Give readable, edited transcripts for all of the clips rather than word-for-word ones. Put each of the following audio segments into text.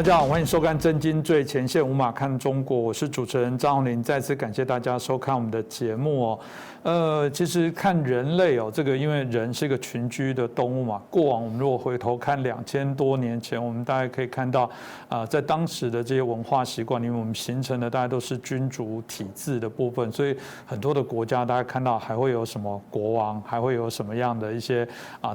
大家好，欢迎收看《震惊最前线》，无马看中国，我是主持人张宏林。再次感谢大家收看我们的节目哦。其实看人类哦，这个因为人是一个群居的动物嘛。过往我们如果回头看2000多年前，我们大概可以看到，在当时的这些文化习惯里面，我们形成的大概都是君主体制的部分，所以很多的国家大家看到还会有什么国王，还会有什么样的一些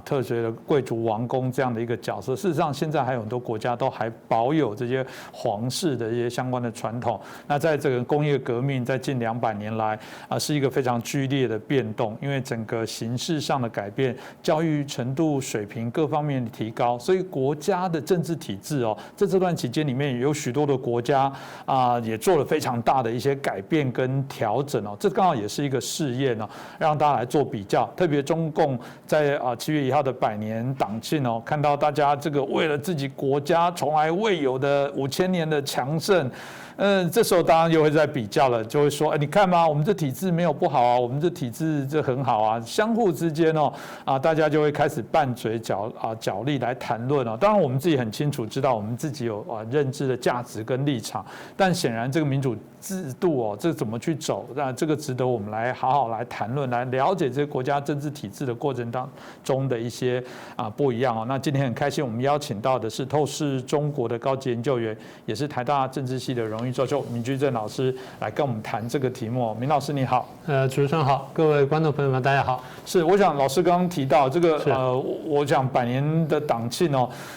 特别的贵族王公这样的一个角色。事实上，现在还有很多国家都还保有这些皇室的一些相关的传统。那在这个工业革命在近200年来是一个非常剧烈的变动，因为整个形式上的改变，教育程度水平各方面的提高，所以国家的政治体制在这段期间里面有许多的国家也做了非常大的一些改变跟调整这刚好也是一个试验让大家来做比较。特别中共在7月1号的100年党庆看到大家这个为了自己国家从来未有的5000年的强盛。这时候当然又会在比较了，就会说，你看嘛，我们这体制没有不好啊，我们这体制这很好啊，相互之间大家就会开始拌嘴角力来谈论当然我们自己很清楚知道我们自己有认知的价值跟立场，但显然这个民主制度这怎么去走，那这个值得我们来好好来谈论，来了解这个国家政治体制的过程当中的一些不一样那今天很开心，我们邀请到的是透视中国的高级研究员，也是台大政治系的荣誉教授闵居正老师来跟我们谈这个题目。闵老师你好。主持人好，各位观众朋友们大家好。是，我想老师刚刚提到这个我讲100年的党庆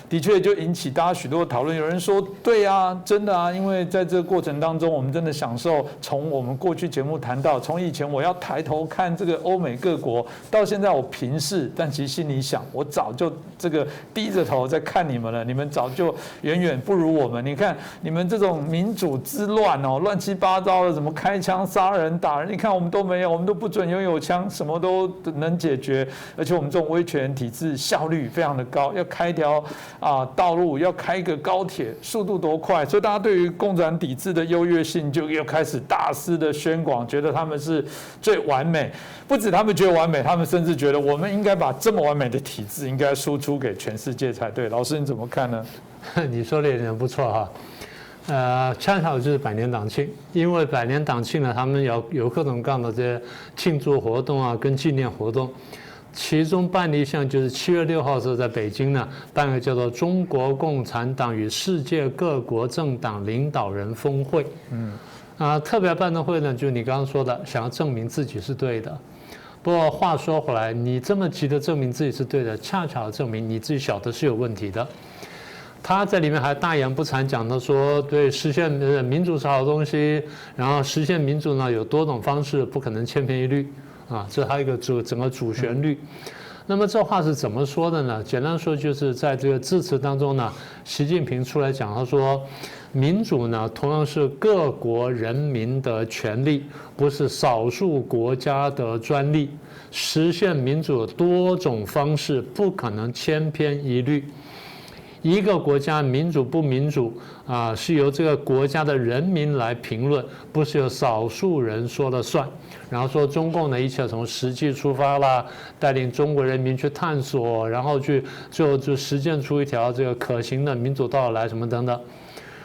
的确就引起大家许多的讨论。有人说对啊，真的因为在这个过程当中，我们真的享受从我们过去节目谈到，从以前我要抬头看这个欧美各国，到现在我平视，但其实心里想，我早就这个低着头在看你们了，你们早就远远不如我们。你看你们这种民主之乱乱七八糟的，怎么开枪杀人打人？你看我们都没有，我们都不准拥有枪，什么都能解决。而且我们这种威权体制效率非常的高，要开一条道路，要开一个高铁，速度多快！所以大家对于共产体制的优越性就又开始大肆的宣广，觉得他们是最完美。不止他们觉得完美，他们甚至觉得我们应该把这么完美的体制应该输出给全世界才对。老师你怎么看呢？你说的也很不错哈。恰巧就是100年党庆，因为100年党庆呢，他们有各种各样的这些庆祝活动跟纪念活动。其中办了一项，就是7月6号的时候在北京呢办个叫做中国共产党与世界各国政党领导人峰会。特别办的会呢，就你刚刚说的，想要证明自己是对的。不过话说回来，你这么急的证明自己是对的，恰巧证明你自己晓得是有问题的。他在里面还大言不惭讲到说，对，实现民主是好东西，然后实现民主呢有多种方式，不可能千篇一律这还有一个整个主旋律。那么这话是怎么说的呢？简单说就是在这个致辞当中呢，习近平出来讲，他说，民主呢同样是各国人民的权利，不是少数国家的专利。实现民主有多种方式，不可能千篇一律。一个国家民主不民主是由这个国家的人民来评论，不是由少数人说了算。然后说中共呢，一切从实际出发啦，带领中国人民去探索，然后就实践出一条这个可行的民主道路来，什么等等。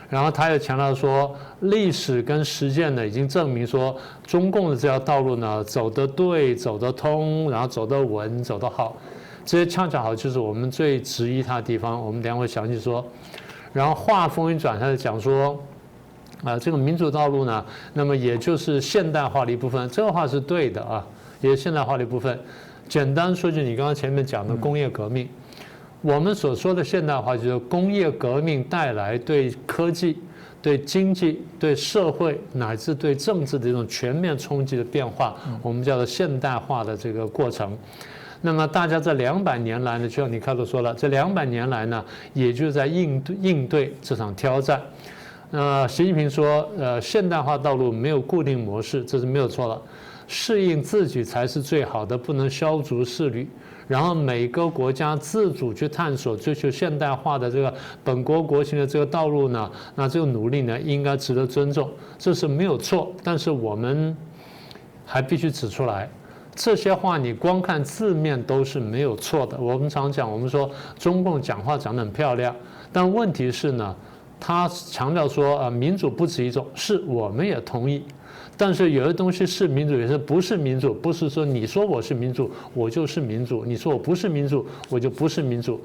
然后他又强调说，历史跟实践呢已经证明说，中共的这条道路呢走得对，走得通，然后走得稳，走得好。这些恰巧好就是我们最质疑他的地方，我们等一下会详细说。然后话锋一转，他就讲说，这个民主道路呢，那么也就是现代化的一部分。这个话是对的也是现代化的一部分。简单说句，你刚刚前面讲的工业革命，我们所说的现代化就是工业革命带来对科技、对经济、对社会乃至对政治的这种全面冲击的变化，我们叫做现代化的这个过程。那么大家这200年来呢，就像你开头说了，这200年来呢，也就是在应对这场挑战。习近平说，现代化道路没有固定模式，这是没有错的。适应自己才是最好的，不能削足适履。然后每个国家自主去探索、追求现代化的这个本国国情的这个道路呢，那这个努力呢，应该值得尊重，这是没有错。但是我们还必须指出来。这些话你光看字面都是没有错的。我们常讲，我们说中共讲话讲得很漂亮，但问题是呢，他强调说民主不止一种，是我们也同意。但是有些东西是民主，有些不是民主，不是说你说我是民主，我就是民主；你说我不是民主，我就不是民主。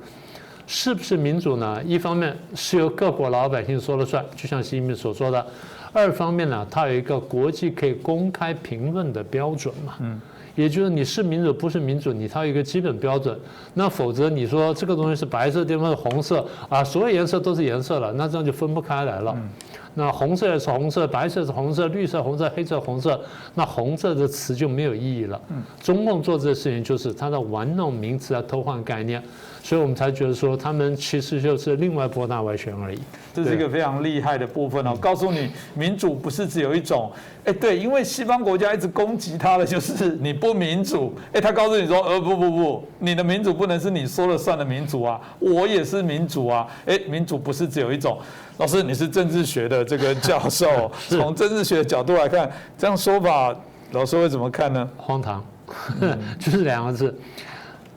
是不是民主呢？一方面是由各国老百姓说了算，就像习近平所说的；二方面呢，它有一个国际可以公开评论的标准嘛。也就是你是民主不是民主，你它有一个基本标准。那否则你说这个东西是白色，对方是红色啊，所有颜色都是颜色了，那这样就分不开来了。那红色也是红色，白色是红色，绿色红色，黑色红色，那红色的词就没有意义了。中共做这个事情就是他在玩弄名词啊，偷换概念，所以我们才觉得说他们其实就是另外拨大外宣而已。这是一个非常厉害的部分哦，告诉你民主不是只有一种。对，因为西方国家一直攻击他的就是你不民主。他告诉你说，不，你的民主不能是你说了算的民主啊，我也是民主啊。民主不是只有一种。老师，你是政治学的这个教授，从政治学的角度来看，这样说法，老师会怎么看呢？荒唐，就是2个字。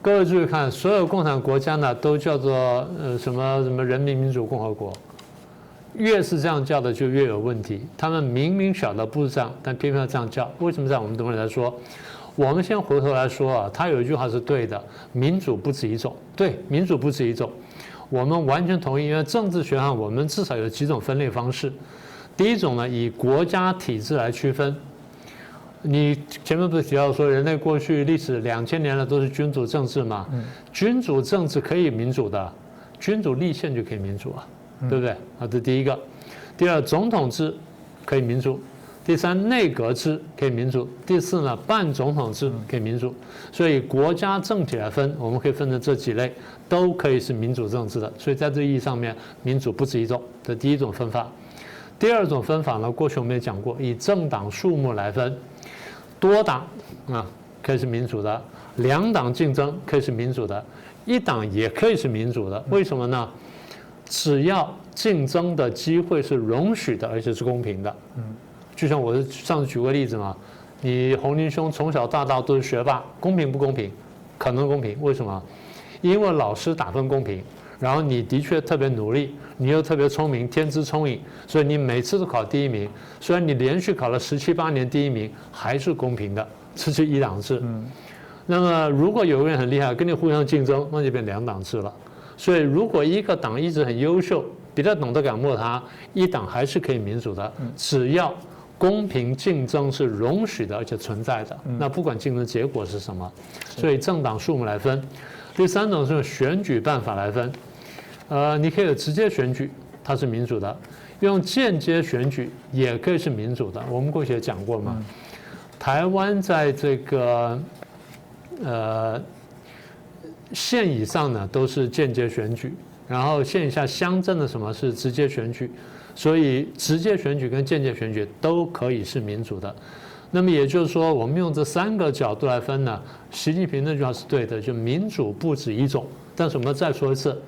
各位注意看，所有共产国家呢都叫做什么人民民主共和国，越是这样叫的就越有问题。他们明明晓得不是这样，但偏偏要这样叫。为什么这样？我们等会来说。我们先回头来说他有一句话是对的：民主不止一种。对，民主不止一种。我们完全同意，因为政治学上我们至少有几种分类方式。第一种呢，以国家体制来区分。你前面不是提到说，人类过去历史2000年了都是君主政治嘛？君主政治可以民主的，君主立宪就可以民主啊，对不对？这是第一个。第二，总统制可以民主。第三，内阁制可以民主。第四呢，半总统制可以民主。所以国家政体来分，我们可以分成这几类，都可以是民主政治的。所以在这意义上面，民主不止一种，这第一种分法。第二种分法呢，过去我们也讲过，以政党数目来分，多党可以是民主的，2党竞争可以是民主的，1党也可以是民主的。为什么呢？只要竞争的机会是容许的，而且是公平的。就像我上次举过例子嘛，你洪林兄从小到大都是学霸，公平不公平？可能公平。为什么？因为老师打分公平，然后你的确特别努力，你又特别聪明，天资聪颖，所以你每次都考第1名。虽然你连续考了17、18年第1名，还是公平的，这是1党制。那么如果有个人很厉害，跟你互相竞争，那就变2党制了。所以如果一个党一直很优秀，别的党都敢没他，1党还是可以民主的，只要公平竞争是容许的，而且存在的。那不管竞争结果是什么，所以政党数目来分。第3种是用选举办法来分。你可以有直接选举，它是民主的；用间接选举也可以是民主的。我们过去也讲过嘛，台湾在这个县以上呢都是间接选举，然后县以下乡镇的什么是直接选举。所以直接选举跟间接选举都可以是民主的。那么也就是说，我们用这3个角度来分呢，习近平那句话是对的，就民主不止一种。但是我们再说一次，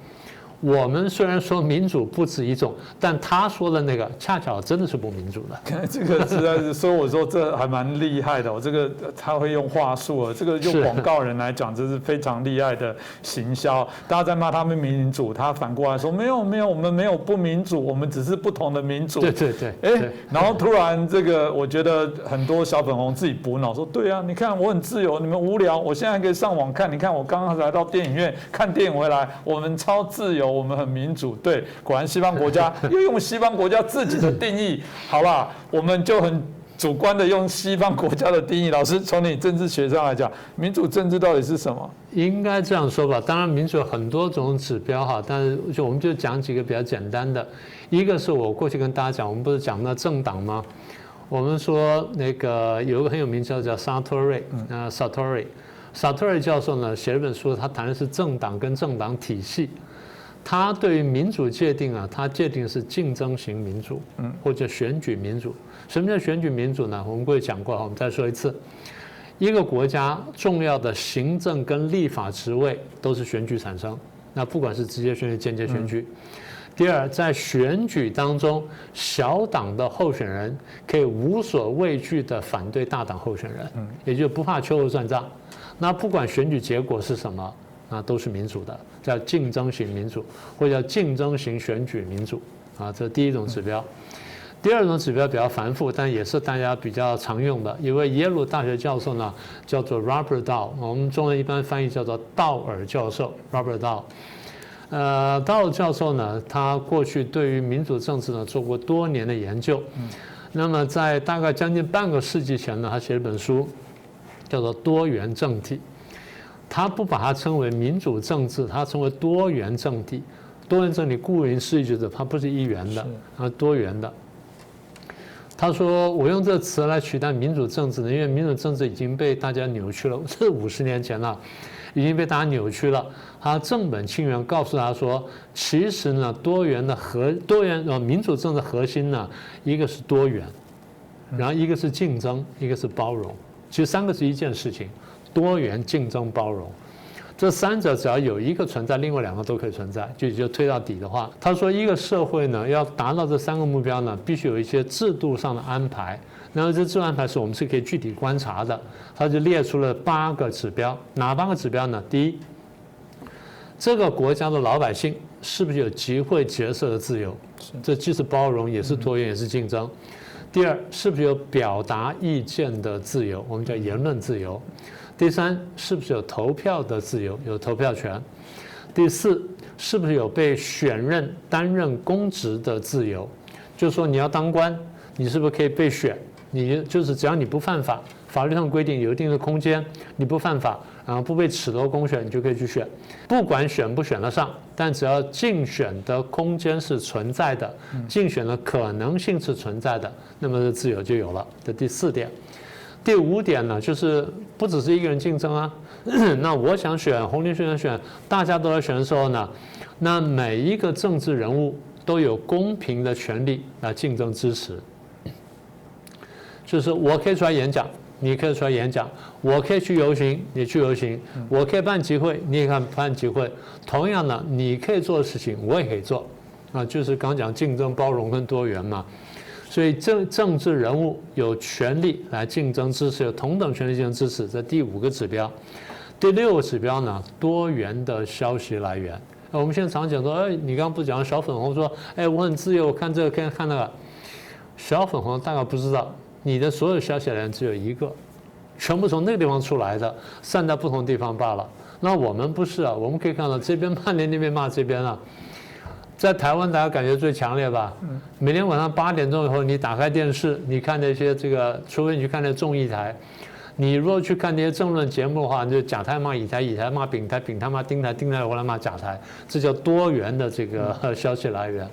我们虽然说民主不止一种，但他说的那个恰巧真的是不民主的。这个实在是，所以我说这还蛮厉害的。这个他会用话术，这个用广告人来讲，这是非常厉害的行销。大家在骂他们民主，他反过来说没有，我们没有不民主，我们只是不同的民主。对。然后突然这个，我觉得很多小粉红自己补脑说，对啊，你看我很自由，你们无聊，我现在可以上网看。你看我刚刚来到电影院看电影回来，我们超自由。我们很民主，对，果然西方国家又用西方国家自己的定义，好吧，我们就很主观的用西方国家的定义。老师，从你政治学上来讲，民主政治到底是什么？应该这样说吧，当然民主有很多种指标哈，但是我们就讲几个比较简单的。一个是我过去跟大家讲，我们不是讲那政党吗？我们说那个有一个很有名叫 Sartori 教授呢写了本书，他谈的是政党跟政党体系。他对于民主界定他界定是竞争型民主，或者选举民主。什么叫选举民主呢？我们过去讲过，我们再说一次。一个国家重要的行政跟立法职位都是选举产生，那不管是直接选举、间接选举。第二，在选举当中，小党的候选人可以无所畏惧地反对大党候选人，也就不怕秋后算账。那不管选举结果是什么，都是民主的，叫竞争型民主，或者叫竞争型选举民主。这是第一种指标。第二种指标比较繁复，但也是大家比较常用的。一位耶鲁大学教授呢，叫做 Robert Dahl， 我们中文一般翻译叫做道尔教授 Robert Dahl。道尔教授呢，他过去对于民主政治呢做过多年的研究。那么在大概将近半个世纪前呢，他写了一本书，叫做《多元政体》。他不把它称为民主政治，他称为多元政体。多元政体顾名思义就是它不是一元的，多元的。他说：“我用这个词来取代民主政治呢，因为民主政治已经被大家扭曲了，这50年前了，已经被大家扭曲了。”他正本清源告诉他说：“其实呢，民主政治核心呢，一个是多元，然后一个是竞争，一个是包容。其实3个是一件事情：多元、竞争、包容。”这3者只要有一个存在，另外2个都可以存在，就推到底的话，他说一个社会呢要达到这3个目标呢，必须有一些制度上的安排。然后这制度安排是我们是可以具体观察的，他就列出了8个指标。哪8个指标呢？第一，这个国家的老百姓是不是有集会结社的自由？这既是包容，也是多元，也是竞争。第二，是不是有表达意见的自由？我们叫言论自由。第3，是不是有投票的自由，有投票权？第4，是不是有被选任担任公职的自由？就是说你要当官，你是不是可以被选？你就是只要你不犯法，法律上规定有一定的空间，你不犯法，然后不被褫夺公选，你就可以去选。不管选不选得上，但只要竞选的空间是存在的，竞选的可能性是存在的，那么这自由就有了。这第4点。第5点呢，就是不只是一个人竞争啊，那我想选，洪林想选，大家都来选的时候呢，那每一个政治人物都有公平的权利来竞争支持。就是我可以出来演讲，你可以出来演讲，我可以去游行，你去游行，我可以办集会，你也可以办集会。同样的，你可以做的事情，我也可以做，就是刚讲竞争、包容跟多元嘛。所以政治人物有权利来竞争支持，有同等权利竞争支持，这第5个指标。第6个指标呢，多元的消息来源。我们现在常讲说，你刚刚不是讲小粉红说，我很自由，我看这个看那个。小粉红大概不知道，你的所有消息来源只有一个，全部从那个地方出来的，散在不同地方罢了。那我们不是啊，我们可以看到这边骂你，那边骂这边啊。在台湾，大家感觉最强烈吧？每天晚上8点钟以后，你打开电视，你看那些除非你去看那综艺台，你如果去看那些政论节目的话，你就甲台骂乙台，乙台骂丙台，丙台骂丁台，丁台回来骂甲台，这叫多元的这个消息来源，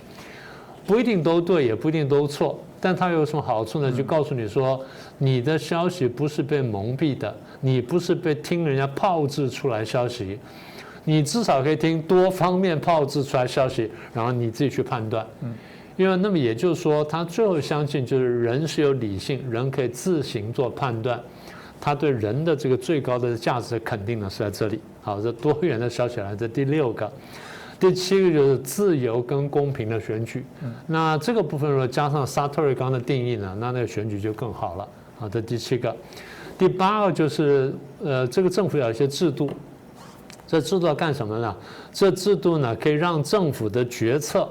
不一定都对，也不一定都错，但它有什么好处呢？就告诉你说，你的消息不是被蒙蔽的，你不是被听人家炮制出来消息。你至少可以听多方面炮制出来消息，然后你自己去判断。因为那么也就是说，他最后相信就是人是有理性，人可以自行做判断。他对人的这个最高的价值的肯定呢是在这里。好，这多元的消息来，这第6个。第7个就是自由跟公平的选举。那这个部分如果加上沙特尔刚的定义呢，那个选举就更好了。好，这第7个。第8个就是这个政府有一些制度。这制度要干什么呢？这制度呢可以让政府的决策，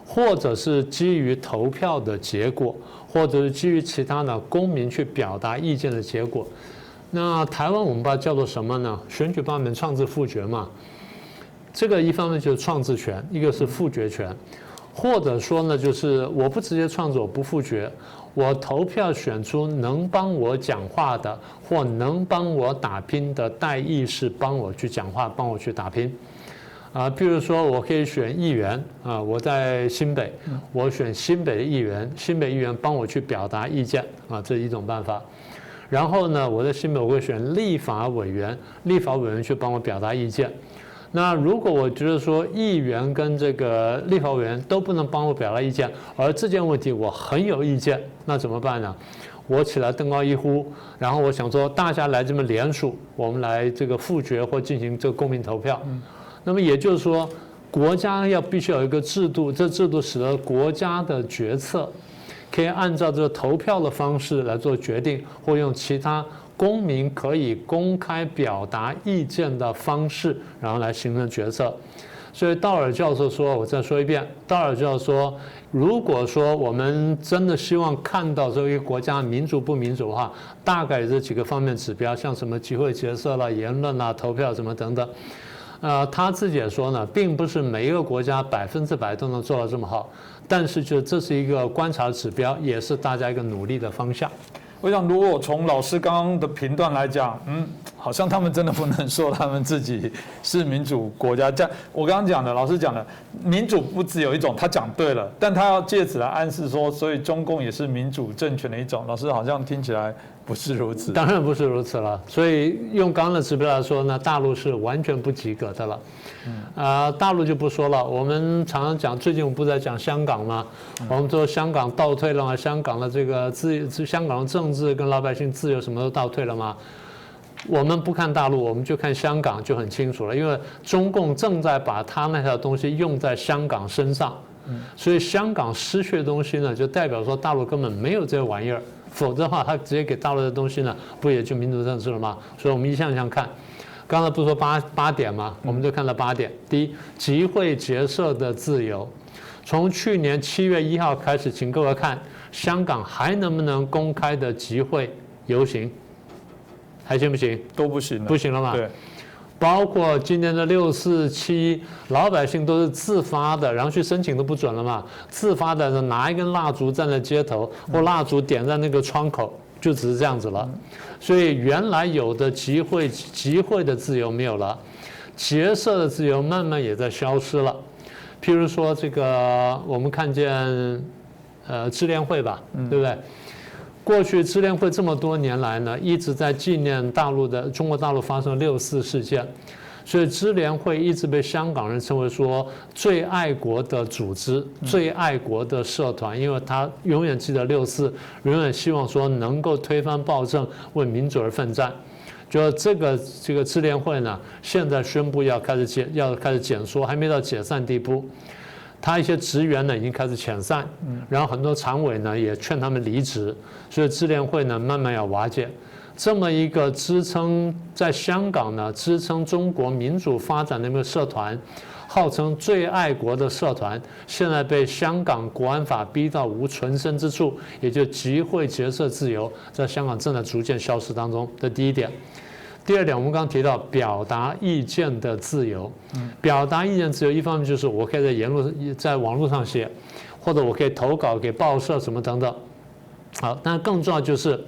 或者是基于投票的结果，或者是基于其他的公民去表达意见的结果。那台湾我们把它叫做什么呢？选举罢免、创制、复决嘛。这个一方面就是创制权，一个是复决权，或者说呢就是我不直接创制，我不复决。我投票选出能帮我讲话的，或能帮我打拼的代议士，帮我去讲话，帮我去打拼。譬如说我可以选议员啊，我在新北，我选新北的议员，新北议员帮我去表达意见啊，这是一种办法。然后呢，我在新北我会选立法委员，立法委员去帮我表达意见。那如果我觉得说议员跟这个立法委员都不能帮我表达意见，而这件问题我很有意见，那怎么办呢？我起来登高一呼，然后我想说大家来这么联署，我们来这个复决或进行这个公民投票。那么也就是说，国家必须有一个制度，这制度使得国家的决策可以按照这个投票的方式来做决定，或用其他公民可以公开表达意见的方式，然后来形成决策。所以道尔教授说，我再说一遍，道尔教授说，如果说我们真的希望看到这个国家民主不民主的话，大概这几个方面指标，像什么集会结社啦、言论啦、投票什么等等。他自己也说呢，并不是每一个国家100%都能做到这么好，但是就这是一个观察指标，也是大家一个努力的方向。我想，如果从老师刚刚的评断来讲，好像他们真的不能说他们自己是民主国家。这样，我刚刚讲的，老师讲的，民主不只有一种，他讲对了，但他要借此来暗示说，所以中共也是民主政权的一种。老师好像听起来不是如此。当然不是如此了。所以用刚刚的指标来说呢，大陆是完全不及格的了。大陆就不说了。我们常常讲，最近我们不是在讲香港吗？我们说香港倒退了吗？香港的这个香港的政治跟老百姓自由什么都倒退了吗？我们不看大陆，我们就看香港就很清楚了。因为中共正在把他那条东西用在香港身上，所以香港失去的东西呢，就代表说大陆根本没有这玩意儿。否则的话，他直接给大陆的东西呢，不也就民主政治了吗？所以我们一项一项看。刚才不是说八点吗？我们就看到8点。第一，集会结社的自由。从去年7月1号开始，请各位看香港还能不能公开的集会游行，还行不行？都不行了，不行了嘛？对。包括今年的6、4、7，老百姓都是自发的，然后去申请都不准了嘛？自发的拿一根蜡烛站在街头，或蜡烛点在那个窗口，就只是这样子了。所以原来有的集会的自由没有了，结社的自由慢慢也在消失了。譬如说这个，我们看见支联会吧，对不对？过去支联会这么多年来呢，一直在纪念中国大陆发生的6、4事件，所以支联会一直被香港人称为说最爱国的组织、最爱国的社团，因为他永远记得6、4，永远希望说能够推翻暴政，为民主而奋战。就这个支联会呢，现在宣布要开始减缩，还没到解散地步。他一些职员呢已经开始遣散，然后很多常委呢也劝他们离职，所以支联会呢慢慢要瓦解。这么一个支撑在香港呢支撑中国民主发展的一个社团，号称最爱国的社团，现在被香港国安法逼到无存身之处，也就集会结社自由在香港正在逐渐消失当中。这第一点。第二点，我们刚刚提到表达意见的自由。表达意见自由，一方面就是我可以在网络上写，或者我可以投稿给报社什么等等。好，但更重要就是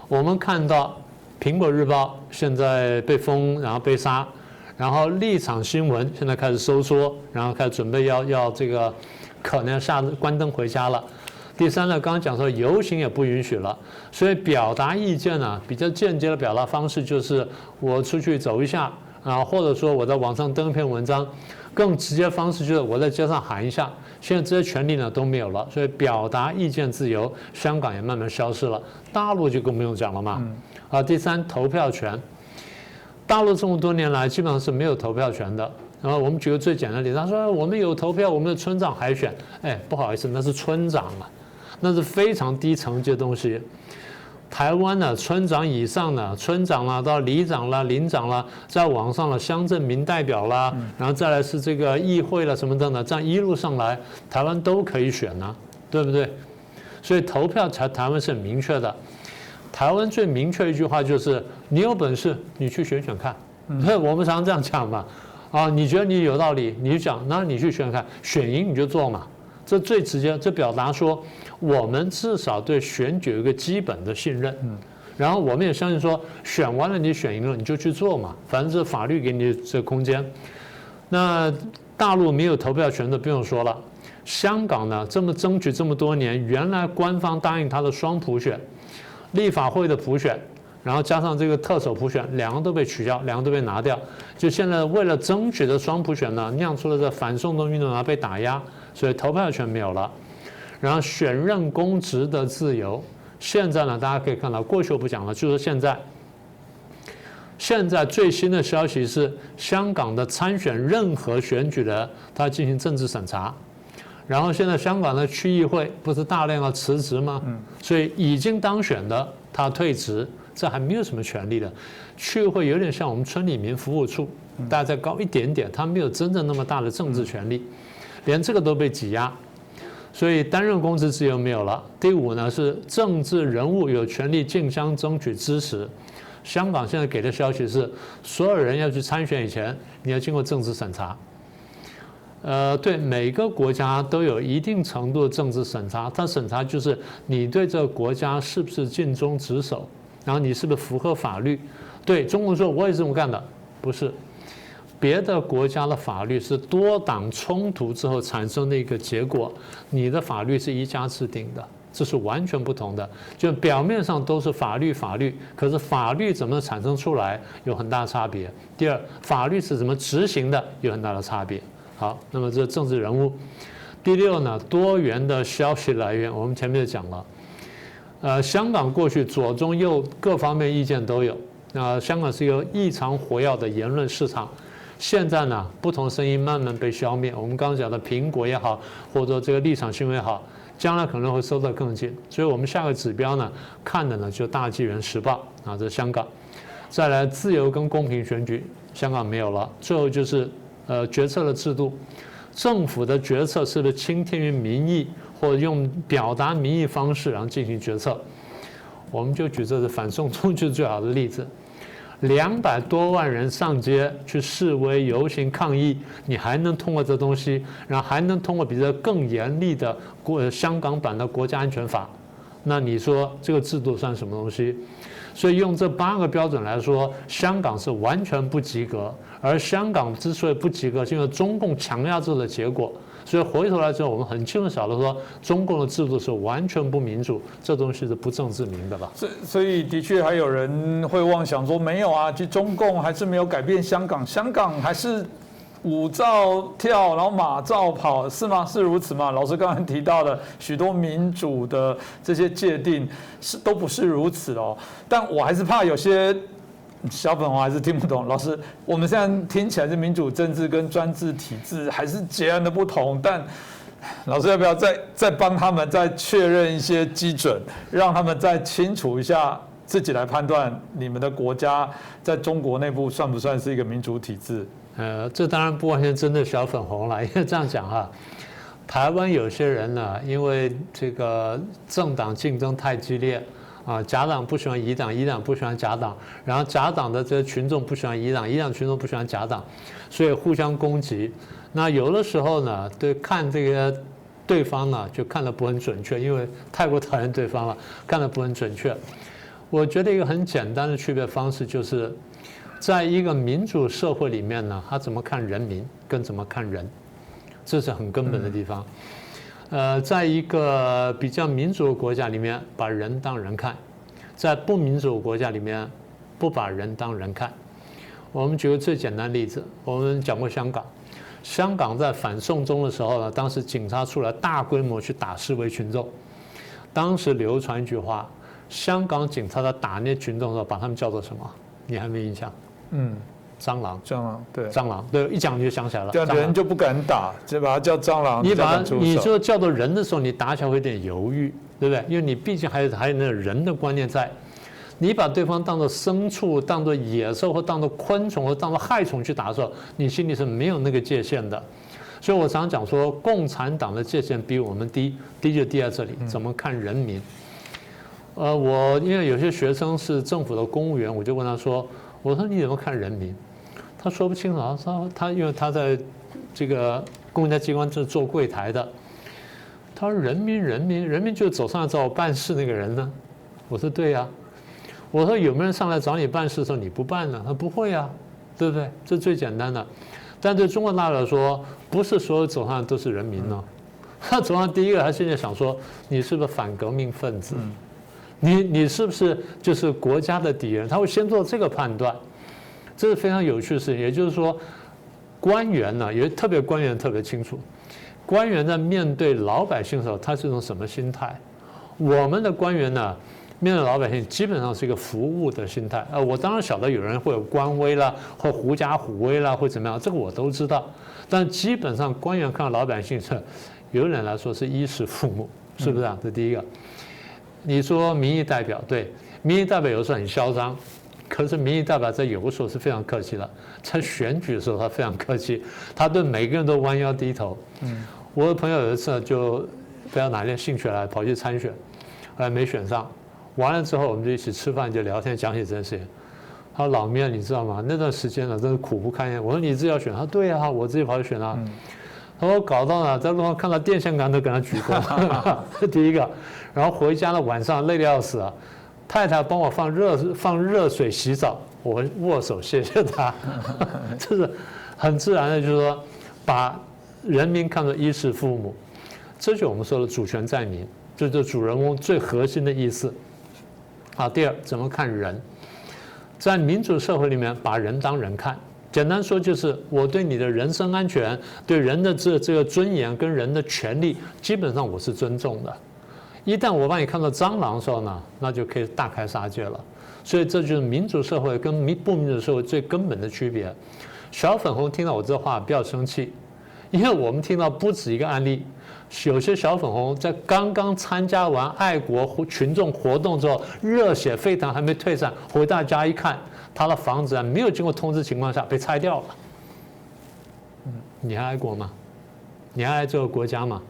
我们看到《苹果日报》现在被封，然后被杀，然后立场新闻现在开始收缩，然后开始准备要这个可能要关灯回家了。第三呢，刚刚讲说游行也不允许了，所以表达意见呢，比较间接的表达方式就是我出去走一下啊，或者说我在网上登一篇文章，更直接的方式就是我在街上喊一下。现在这些权利呢都没有了，所以表达意见自由，香港也慢慢消失了，大陆就更不用讲了嘛。第三，投票权，大陆这么多年来基本上是没有投票权的。然后我们举个最简单的例子，他说我们有投票，我们的村长海选，不好意思，那是村长啊。那是非常低层级的东西。台湾呢，村长以上呢，村长啦，到里长啦、邻长啦，在网上了乡镇民代表啦，然后再来是这个议会了什么等等，这样一路上来，台湾都可以选啊，对不对？所以投票台湾是很明确的。台湾最明确一句话就是：你有本事，你去选选看。所以我们常常这样讲嘛，你觉得你有道理，你就讲，那你去选选看，选赢你就做嘛。这最直接，这表达说我们至少对选举有一个基本的信任，然后我们也相信说选完了你选赢了你就去做嘛，反正是法律给你这个空间。那大陆没有投票权的不用说了，香港呢这么争取这么多年，原来官方答应他的双普选，立法会的普选，然后加上这个特首普选，两个都被取消，两个都被拿掉，就现在为了争取的双普选呢，酿出了这反送中运动被打压。所以投票权没有了，然后选任公职的自由，现在呢，大家可以看到，过去我不讲了，就是现在最新的消息是，香港的参选任何选举的，他进行政治审查，然后现在香港的区议会不是大量要辞职吗？所以已经当选的他退职，这还没有什么权利的，去会有点像我们村里民服务处，大家再高一点点，他没有真正那么大的政治权利，连这个都被挤压，所以担任公职自由没有了。第五呢是政治人物有权利竞相争取支持。香港现在给的消息是，所有人要去参选以前，你要经过政治审查。对，每个国家都有一定程度的政治审查，它审查就是你对这个国家是不是尽忠职守，然后你是不是符合法律。对，中国说我也是这么干的，不是。别的国家的法律是多党冲突之后产生的一个结果，你的法律是一家制定的。这是完全不同的，就表面上都是法律，可是法律怎么产生出来有很大差别。第二，法律是怎么执行的有很大的差别。好，那么这政治人物。第六呢，多元的消息来源，我们前面就讲了。香港过去左中右各方面意见都有。香港是一个异常活跃的言论市场。现在呢，不同声音慢慢被消灭。我们刚刚讲的苹果也好，或者这个立场新闻也好。将来可能会收得更紧，所以我们下个指标呢，看的呢就大纪元时报啊，这是香港。再来自由跟公平选举，香港没有了。最后就是决策的制度，政府的决策是不是倾听于民意，或者用表达民意方式然后进行决策？我们就举这个反送中就是最好的例子。200多万人上街去示威、游行、抗议，你还能通过这东西，然后还能通过比这更严厉的香港版的国家安全法，那你说这个制度算什么东西？所以用这8个标准来说，香港是完全不及格。而香港之所以不及格，是因为中共强压制的结果。所以回头来之后，我们很清楚晓得说，中共的制度是完全不民主，这东西是不证自明的吧？所以的确还有人会妄想说，没有啊，其实中共还是没有改变香港，香港还是舞照跳，然后马照跑，是吗？是如此吗？老师刚才提到的许多民主的这些界定都不是如此哦。但我还是怕有些小粉红还是听不懂。老师，我们现在听起来是民主政治跟专制体制还是截然的不同，但老师要不要再帮他们再确认一些基准，让他们再清楚一下，自己来判断你们的国家在中国内部算不算是一个民主体制？这当然不完全针对小粉红了，因为这样讲哈，台湾有些人呢，因为这个政党竞争太激烈。假党不喜欢乙党，乙党不喜欢假党，然后假党的这些群众不喜欢乙党，乙党群众不喜欢假党，所以互相攻击。那有的时候呢，看这个对方呢，就看得不很准确，因为太过讨厌对方了，看得不很准确。我觉得一个很简单的区别方式就是，在一个民主社会里面呢，他怎么看人民，跟怎么看人，这是很根本的地方。在一个比较民主的国家里面，把人当人看；在不民主的国家里面，不把人当人看。我们举个最简单的例子，我们讲过香港。香港在反送中的时候呢，当时警察出来大规模去打示威群众。当时流传一句话：香港警察在打那些群众的时候，把他们叫做什么？你还没印象？蟑螂，蟑螂，对，蟑螂，对，一讲你就想起来了。对，人就不敢打，就把它叫蟑螂。你就叫做人的时候，你打起来会有点犹豫，对不对？因为你毕竟还有那个人的观念在。你把对方当作牲畜、当作野兽或当作昆虫或当作害虫去打的时候，你心里是没有那个界限的。所以我常讲说，共产党的界限比我们低，低就低在这里，怎么看人民？我因为有些学生是政府的公务员，我就问他说：“我说你怎么看人民？”他说不清楚，他因为他在这个公家机关是做柜台的，他说人民就走上来找我办事那个人呢。我说对呀，我说有没有人上来找你办事的时候你不办呢？他不会啊，对不对？这最简单的。但对中国大陆来说，不是所有走上来都是人民呢。他走上第一个，他现在想说你是不是反革命分子？你是不是就是国家的敌人？他会先做这个判断。这是非常有趣的事情，也就是说，官员呢，特别官员特别清楚，官员在面对老百姓的时候，他是一种什么心态？我们的官员呢，面对老百姓基本上是一个服务的心态。我当然晓得有人会有官威啦，或狐假虎威啦，或怎么样，这个我都知道。但基本上官员看到老百姓是，有人来说是衣食父母，是不是啊？这第一个。你说民意代表，对，民意代表有时候很嚣张，可是民意代表在有的时候是非常客气的，在选举的时候他非常客气，他对每个人都弯腰低头。我的朋友有一次就不知道哪天兴趣来跑去参选，后来没选上，完了之后我们就一起吃饭就聊天，讲起这件事情。他说老面你知道吗？那段时间呢真是苦不堪言。我说你自己要选？他说对啊，我自己跑去选啊。他说搞到呢，在路上看到电线杆都跟他鞠躬，这第一个。然后回家呢晚上累得要死啊，太太帮我放热水洗澡，我握手谢谢他。这是很自然的，就是说把人民看作衣食父母，这就是我们说的主权在民，这就是主人翁最核心的意思。好，第二怎么看人？在民主社会里面，把人当人看，简单说就是我对你的人身安全、对人的这个尊严跟人的权利，基本上我是尊重的。一旦我把你看到蟑螂的时候呢，那就可以大开杀戒了。所以这就是民主社会跟不民主社会最根本的区别。小粉红听到我这话不要生气，因为我们听到不止一个案例。有些小粉红在刚刚参加完爱国群众活动之后，热血沸腾，还没退散，回到家一看，他的房子没有经过通知情况下被拆掉了。你还爱国吗？你还爱这个国家吗？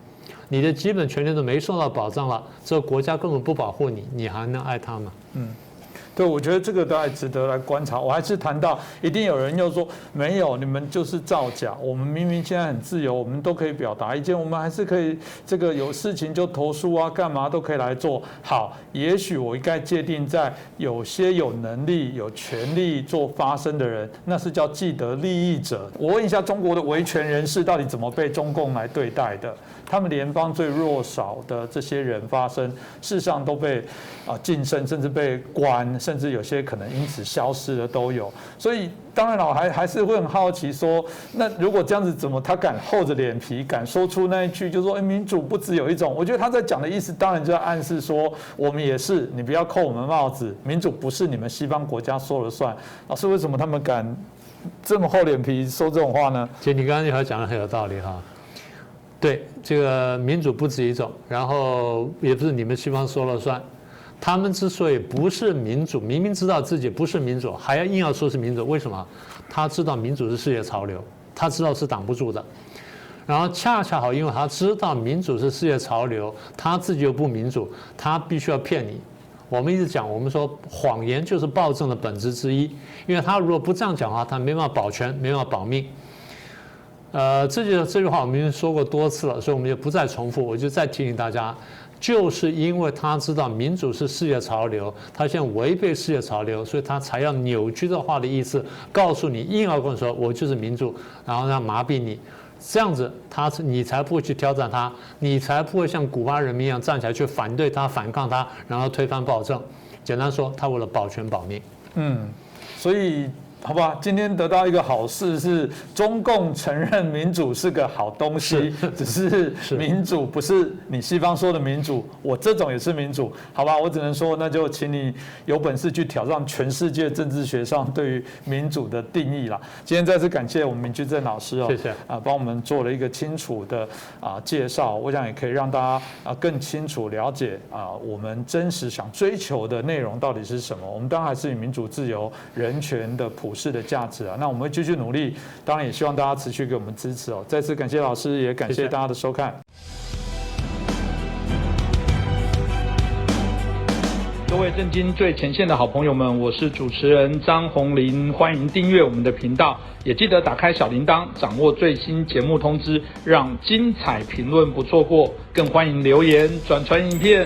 你的基本权利都没受到保障了，这个国家根本不保护你，你还能爱他吗？对，我觉得这个都还值得来观察。我还是谈到，一定有人又说没有，你们就是造假。我们明明现在很自由，我们都可以表达意见，我们还是可以这个有事情就投诉啊，干嘛都可以来做。好，也许我应该界定在有些有能力、有权利做发声的人，那是叫既得利益者。我问一下，中国的维权人士到底怎么被中共来对待的？他们联邦最弱小的这些人发声，事实上都被晋升，甚至被关，甚至有些可能因此消失的都有。所以当然了，我还是会很好奇说，那如果这样子，怎么他敢厚着脸皮，敢说出那一句，就说民主不只有一种？我觉得他在讲的意思，当然就在暗示说，我们也是，你不要扣我们帽子，民主不是你们西方国家说了算。老师，为什么他们敢这么厚脸皮说这种话呢？其实你刚刚那条讲的很有道理哈。对，这个民主不止一种，然后也不是你们西方说了算。他们之所以不是民主，明明知道自己不是民主，还要硬要说是民主，为什么？他知道民主是世界潮流，他知道是挡不住的。然后恰恰好，因为他知道民主是世界潮流，他自己又不民主，他必须要骗你。我们一直讲，我们说谎言就是暴政的本质之一，因为他如果不这样讲的话，他没办法保全，没办法保命。这句话我们已经说过多次了，所以我们就不再重复。我就再提醒大家，就是因为他知道民主是世界潮流，他现在违背世界潮流，所以他才要扭曲这话的意思，告诉你，硬要跟你说我就是民主，然后让麻痹你，这样子你才不会去挑战他，你才不会像古巴人民一样站起来去反对他、反抗他，然后推翻暴政。简单说，他为了保全保命。所以。好吧，今天得到一个好事是，中共承认民主是个好东西，只是民主不是你西方说的民主，我这种也是民主，好吧？我只能说，那就请你有本事去挑战全世界政治学上对于民主的定义啦。今天再次感谢我们闵居正老师哦，谢谢帮我们做了一个清楚的介绍，我想也可以让大家更清楚了解我们真实想追求的内容到底是什么。我们当然还是以民主、自由、人权的普世的价值那我们会继续努力，当然也希望大家持续给我们支持哦。再次感谢老师，也感谢大家的收看。各位震惊最前线的好朋友们，我是主持人张宏林，欢迎订阅我们的频道，也记得打开小铃铛，掌握最新节目通知，让精彩评论不错过。更欢迎留言、转传影片，